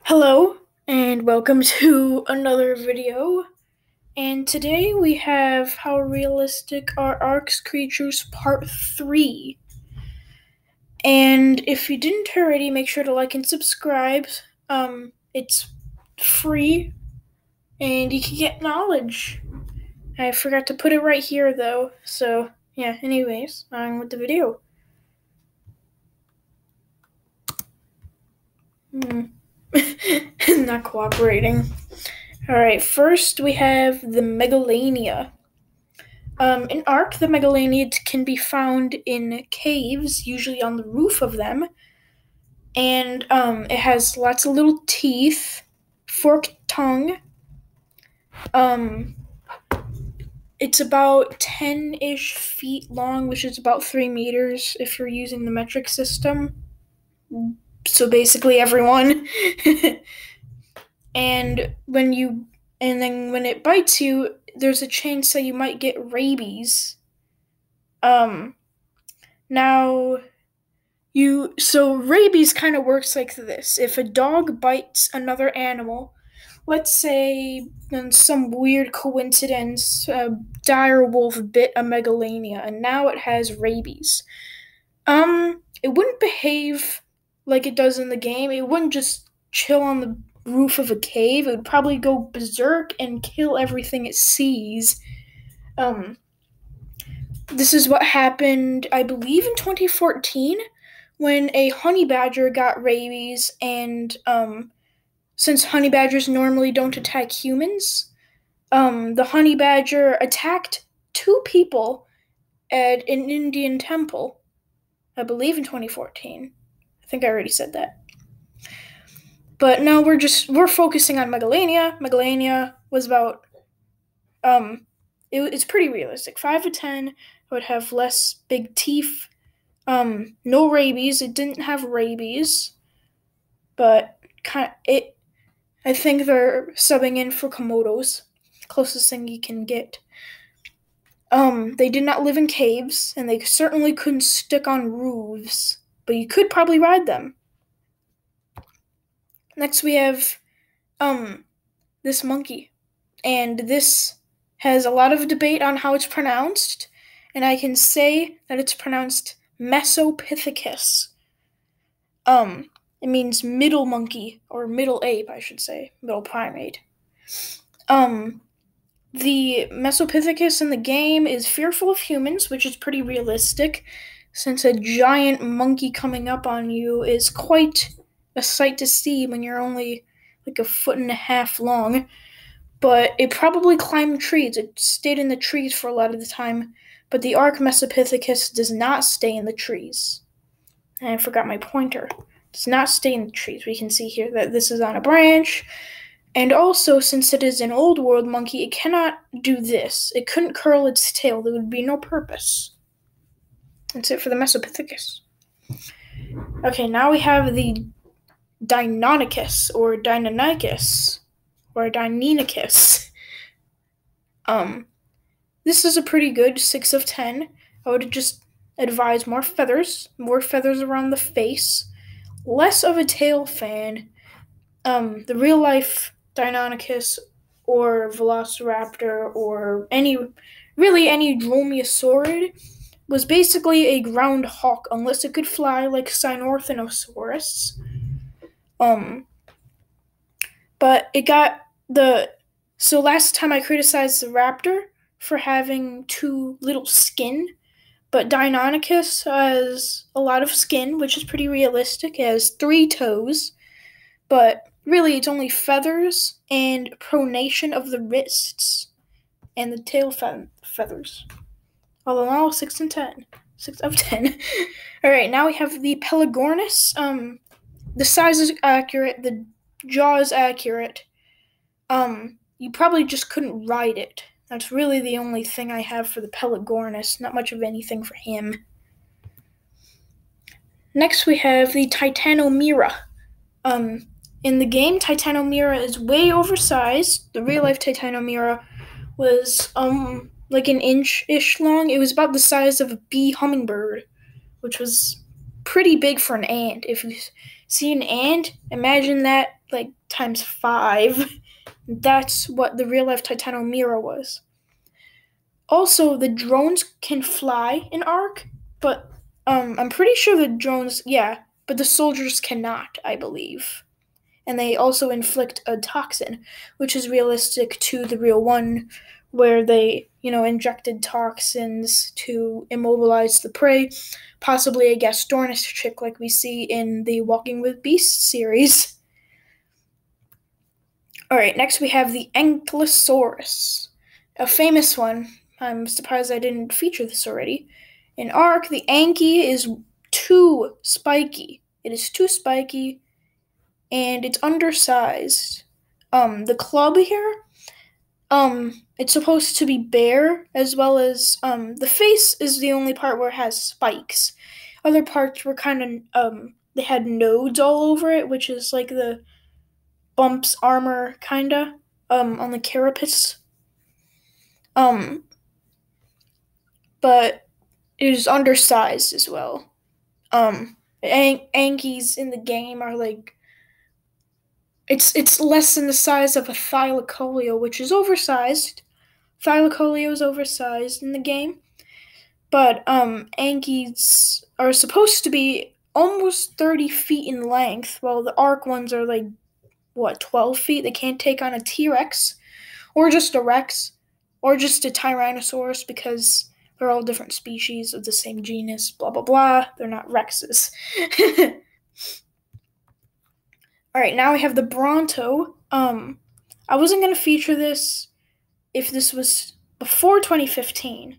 Hello, and welcome to another video. And today we have How Realistic Are ARK's Creatures Part 3. And if you didn't already, make sure to like and subscribe. It's free, and you can get knowledge. I forgot to put it right here, though. So, yeah, anyways, on with the video. Not cooperating. Alright, first we have the Megalania. In ARK, the Megalanids can be found in caves, usually on the roof of them, and it has lots of little teeth, forked tongue. It's about 10-ish feet long, which is about 3 meters if you're using the metric system. So basically everyone. and when it bites you, there's a chance that you might get rabies. So rabies kind of works like this. If a dog bites another animal, let's say in some weird coincidence, a dire wolf bit a megalania and now it has rabies. It wouldn't behave like it does in the game. It wouldn't just chill on the roof of a cave. It would probably go berserk and kill everything it sees. This is what happened, I believe, in 2014 when a honey badger got rabies, and since honey badgers normally don't attack humans, the honey badger attacked 2 people at an Indian temple, I believe in 2014. I think I already said that. But now we're focusing on Megalania. Megalania was about it's pretty realistic. 5 to 10 would have less big teeth. No rabies. It didn't have rabies, but I think they're subbing in for Komodos, closest thing you can get. They did not live in caves, and they certainly couldn't stick on roofs, but you could probably ride them. Next we have this monkey, and this has a lot of debate on how it's pronounced, and I can say that it's pronounced Mesopithecus. It means middle monkey, or middle ape, I should say, middle primate. The Mesopithecus in the game is fearful of humans, which is pretty realistic, since a giant monkey coming up on you is quite a sight to see when you're only like 1.5 feet long. But it probably climbed trees. It stayed in the trees for a lot of the time, but the ARK Mesopithecus does not stay in the trees. And I forgot my pointer. It does not stay in the trees. We can see here that this is on a branch. And also, since it is an old world monkey, it cannot do this. It couldn't curl its tail. There would be no purpose. That's it for the Mesopithecus. Okay, now we have the Deinonychus, or Deinonychus, or Deinonychus. This is a pretty good 6 of 10. I would just advise more feathers around the face, less of a tail fan. The real life Deinonychus or Velociraptor or any dromaeosaurid was basically a ground hawk, unless it could fly like Sinorthenosaurus. But it got so last time I criticized the raptor for having too little skin, but Deinonychus has a lot of skin, which is pretty realistic. It has 3 toes, but really it's only feathers and pronation of the wrists and the tail feathers. All in all, 6 of 10. Alright, now we have the Pelagornis. The size is accurate, the jaw is accurate. You probably just couldn't ride it. That's really the only thing I have for the Pelagornis. Not much of anything for him. Next we have the Titanomira. In the game, Titanomira is way oversized. The real life Titanomira was like an inch-ish long. It was about the size of a bee hummingbird, which was pretty big for an ant. If you see an ant, imagine that like times 5. That's what the real-life Titanomira was. Also, the drones can fly in ARK, but I'm pretty sure the drones, yeah, but the soldiers cannot, I believe. And they also inflict a toxin, which is realistic to the real one, where they, injected toxins to immobilize the prey, possibly a Gastornis chick like we see in the Walking with Beasts series. Alright, next we have the Ankylosaurus, a famous one. I'm surprised I didn't feature this already. In ARK, the Anky is too spiky. It is too spiky, and it's undersized. The club here, it's supposed to be bare, as well as, the face is the only part where it has spikes. Other parts were kind of, they had nodes all over it, which is like the bumps armor, kinda, on the carapace. But it is undersized as well. Ankies in the game are like, it's less than the size of a Thylacoleo, which is oversized. Thylacoleo is oversized in the game, but Ankies are supposed to be almost 30 feet in length, while the ARK ones are like 12 feet. They can't take on a T-Rex, or just a Rex, or just a Tyrannosaurus, because they're all different species of the same genus, blah blah blah. They're not Rexes. Alright, now we have the Bronto. I wasn't going to feature this if this was before 2015.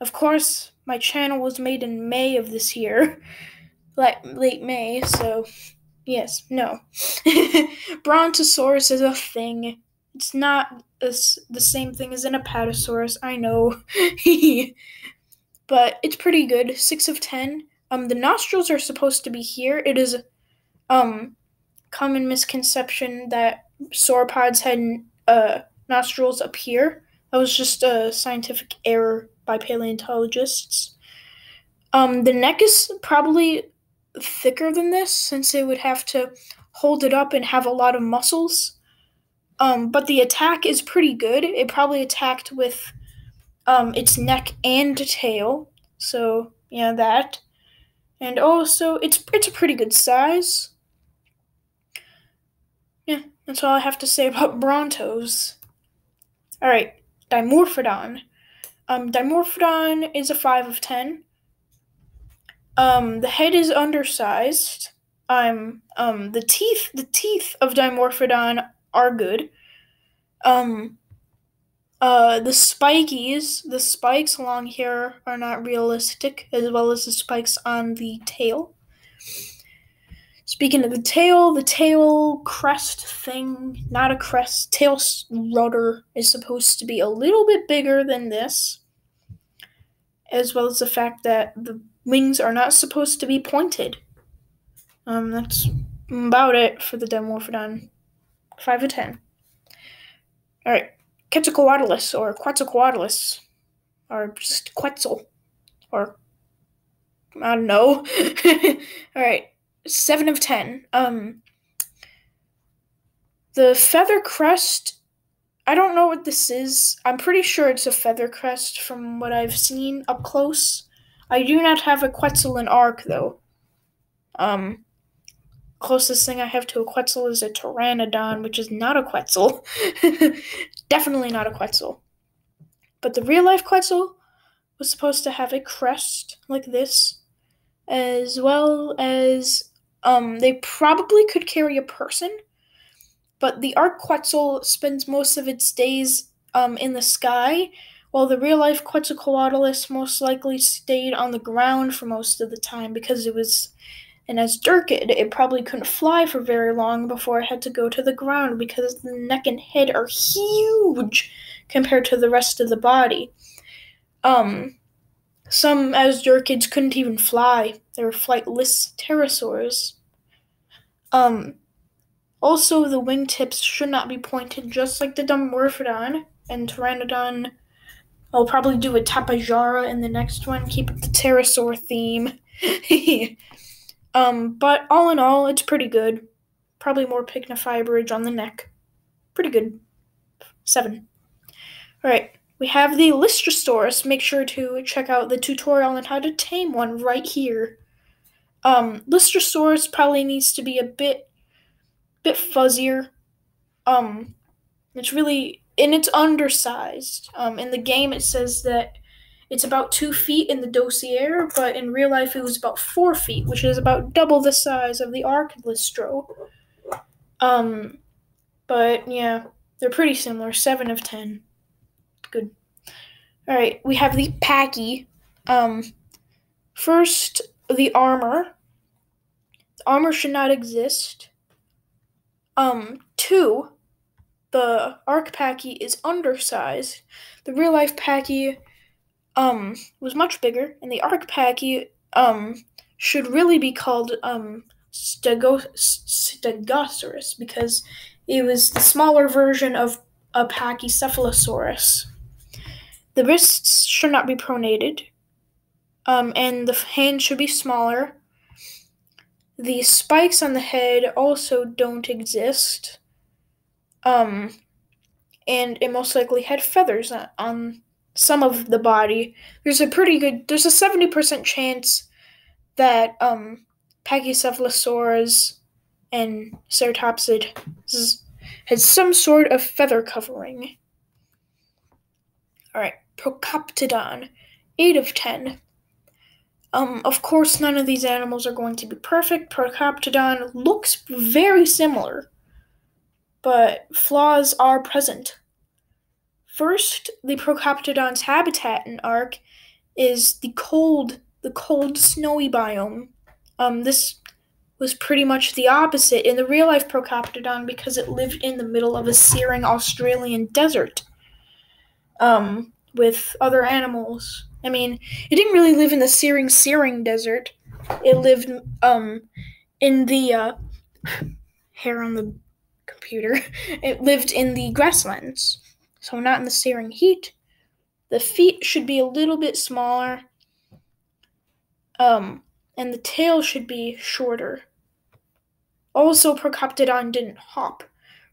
Of course, my channel was made in May of this year. Late May, so yes, no. Brontosaurus is a thing. It's not the same thing as an Apatosaurus, I know. But it's pretty good. 6 of 10. The nostrils are supposed to be here. It is common misconception that sauropods had nostrils up here. That was just a scientific error by paleontologists. The neck is probably thicker than this, since it would have to hold it up and have a lot of muscles. But the attack is pretty good. It probably attacked with its neck and tail. So, yeah, that. And also, it's a pretty good size. Yeah, that's all I have to say about Brontos. Alright, Dimorphodon. Dimorphodon is a 5 of 10. The head is undersized. The teeth of Dimorphodon are good. The spikes along here are not realistic, as well as the spikes on the tail. Speaking of the tail crest thing, not a crest, tail rudder is supposed to be a little bit bigger than this, as well as the fact that the wings are not supposed to be pointed. That's about it for the Dimorphodon. 5 of 10. Alright, Quetzalcoatlus, or Quetzalcoatlus, or just Quetzal, or I don't know. Alright, 7 of 10. The feather crest, I don't know what this is. I'm pretty sure it's a feather crest from what I've seen up close. I do not have a Quetzal in ARK, though. Closest thing I have to a Quetzal is a Pteranodon, which is not a Quetzal. Definitely not a Quetzal. But the real-life Quetzal was supposed to have a crest like this, as well as they probably could carry a person, but the ARK Quetzal spends most of its days in the sky, while the real-life Quetzalcoatlus most likely stayed on the ground for most of the time, because it was an Azurkid. It probably couldn't fly for very long before it had to go to the ground, because the neck and head are huge compared to the rest of the body. Some Azurkids couldn't even fly. They were flightless pterosaurs. Also, the wingtips should not be pointed, just like the Dimorphodon and Pteranodon. I'll probably do a Tapajara in the next one, keep it the pterosaur theme. But all in all, it's pretty good. probably more pignifibrage on the neck. Pretty good. 7. Alright, we have the Lystrosaurus. Make sure to check out the tutorial on how to tame one right here. Lystrosaurus probably needs to be a bit fuzzier. It's undersized. In the game it says that it's about 2 feet in the dossier, but in real life it was about 4 feet, which is about double the size of the ARK Lystro. But yeah, they're pretty similar. 7 of 10. Good. Alright, we have the Packy. First, the armor. The armor should not exist. 2, the ARK Packy is undersized. The real life Packy was much bigger, and the ARK Packy should really be called Stegosaurus because it was the smaller version of a Pachycephalosaurus. The wrists should not be pronated, and the hand should be smaller. The spikes on the head also don't exist. And it most likely had feathers on some of the body. There's a 70% chance that Pachycephalosaurus and Ceratopsid had some sort of feather covering. Alright, Procoptodon, 8 of 10. Of course, none of these animals are going to be perfect. Procoptodon looks very similar, but flaws are present. First, the Procoptodon's habitat in ARK is the cold, snowy biome. This was pretty much the opposite in the real-life Procoptodon because it lived in the middle of a searing Australian desert, with other animals. I mean, it didn't really live in the searing desert. It lived, in the, hair on the computer. It lived in the grasslands, so not in the searing heat. The feet should be a little bit smaller, and the tail should be shorter. Also, Procoptodon didn't hop.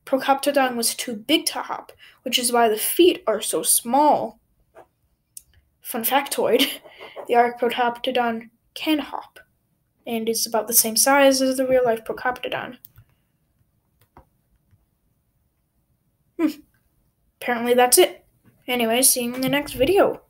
Procoptodon was too big to hop, which is why the feet are so small. Fun factoid, the ARK Procoptodon can hop, and is about the same size as the real-life Procoptodon. Apparently that's it. Anyway, see you in the next video.